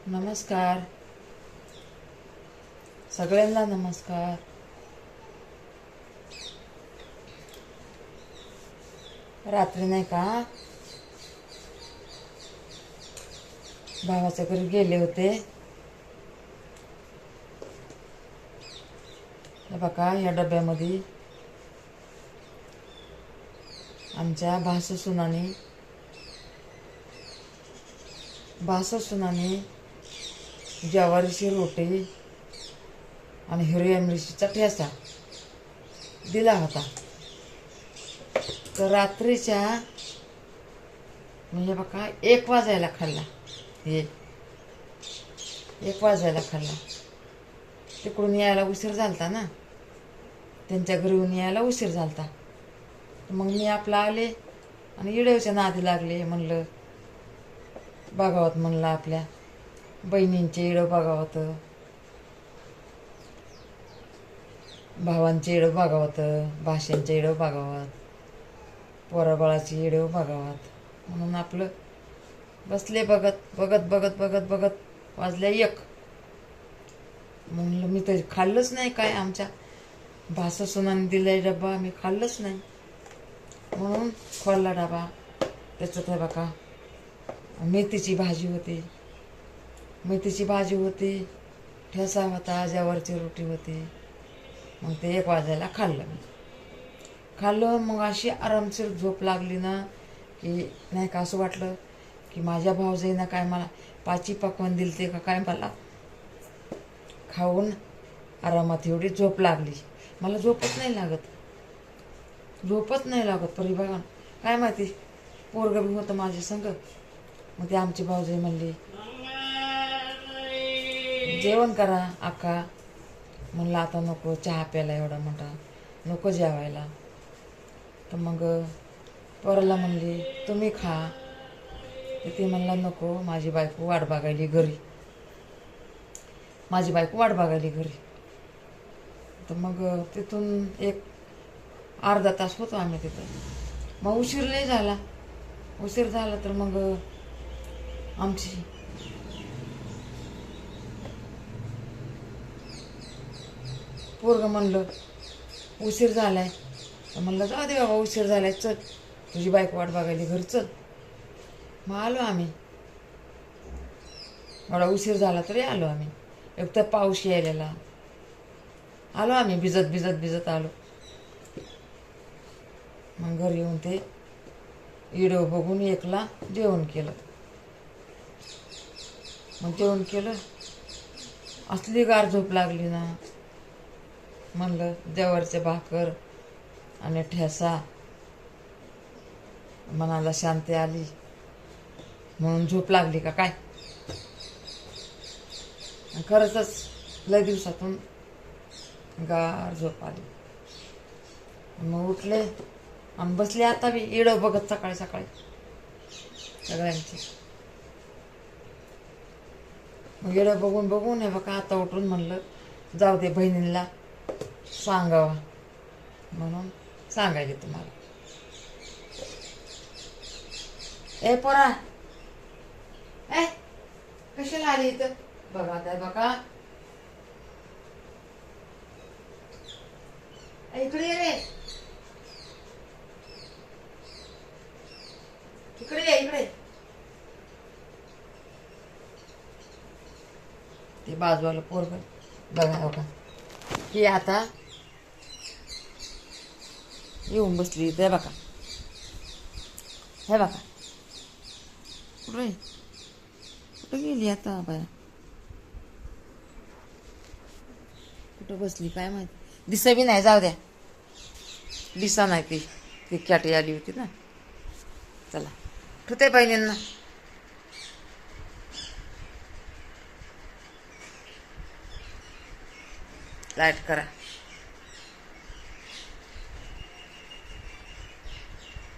नमस्कार सगळ्यांना नमस्कार. रात्री नाही का भावाच्या घरी गेले होते. हे बघा या डब्यामध्ये आमच्या भाससुनाने ज्वारीची रोटी आणि हिरव्या मिरचीचा ठेचा दिला होता. तर रात्रीच्या म्हणजे बघा 1 वाजायला खाल्ला. हे 1 वाजायला खाल्ला. तिकडून यायला उशीर झालता ना, त्यांच्या घरून यायला उशीर झालता. मग मी आपला आले आणि इडवच्या नादी लागले. म्हणलं बघावत, म्हणलं आपल्या बहिणींचे इडं बघावत, भावांचे इडं बघावत, भाषांचे इडं बघावत, पोराबाळाची इडं बघावत. म्हणून आपलं बसले बघत बघत बघत बघत बघत वाजल्या 1. म्हणलं मी तर खाल्लंच नाही काय, आमच्या भाससुनाने दिलाय डबा मी खाल्लंच नाही. म्हणून खोलला डबा. त्याच्यात हे बघा मेथीची भाजी होती, ठेचा होता, ज्वारीची रोटी होती. मग ते 1 वाजायला खाल्लं. मग अशी आरामशीर झोप लागली ना, की नाही का असं वाटलं की माझ्या भावजाईनं काय मला पाची पकवान दिलते का काय, मला खाऊन आरामात एवढी झोप लागली. मला झोपच नाही लागत परी बघा काय माहिती. पोरगं बी होतं माझ्या संग. मग ते आमची भावजाई म्हणली जेवण करा आका. म्हणलं आता नको, चहा प्यायला एवढा मोठा नको जेवायला. तर मग पोराला म्हणली तुम्ही खा. ते म्हणला नको, माझी बायको वाट बघायली घरी. तर मग तिथून एक अर्धा तास होतो आम्ही तिथं. मग उशीर झाला तर मग आमची पोरगं म्हणलं उशीर झालाय. तर म्हणलं जाऊ दे बाबा, उशीर झालाय, चल तुझी बायको वाट बघायली घरी, चल. मग आलो आम्ही. एवढा उशीर झाला तरी आलो आम्ही. एक तर पाऊस यायलेला. आलो आम्ही भिजत आलो. मग घरी येऊन ते व्हिडिओ बघून 1ला जेवण केलं. असली गार झोप लागली ना. म्हणलं ज्वारीचे भाकर आणि ठेचा, मनाला शांती आली म्हणून झोप लागली का काय. खरंच लय दिवसातून गार झोप आली. मग उठले आणि बसले आता बी इडं बघत सकाळी सगळ्यांची. मग इडं बघून हे बघा आता उठून म्हणलं जाऊ दे, बहिणींना सांगावा म्हणून सांगायचे तुम्हाला. ए पोरा, ए कशाला आली इथं बघा. त्या बघा इकडे ये रे, इकडे. ते बाजूवालं पोरगं बघा की आता येऊन बसली. ते बघा हे बघा कुठं गेली आता बाया, कुठं बसली काय माहिती. दिसा बी नाही, जाऊ द्या. दिसा नाही ती कॅटी आली होती ना. चला ठेवते बहिणींना. लाईट करा.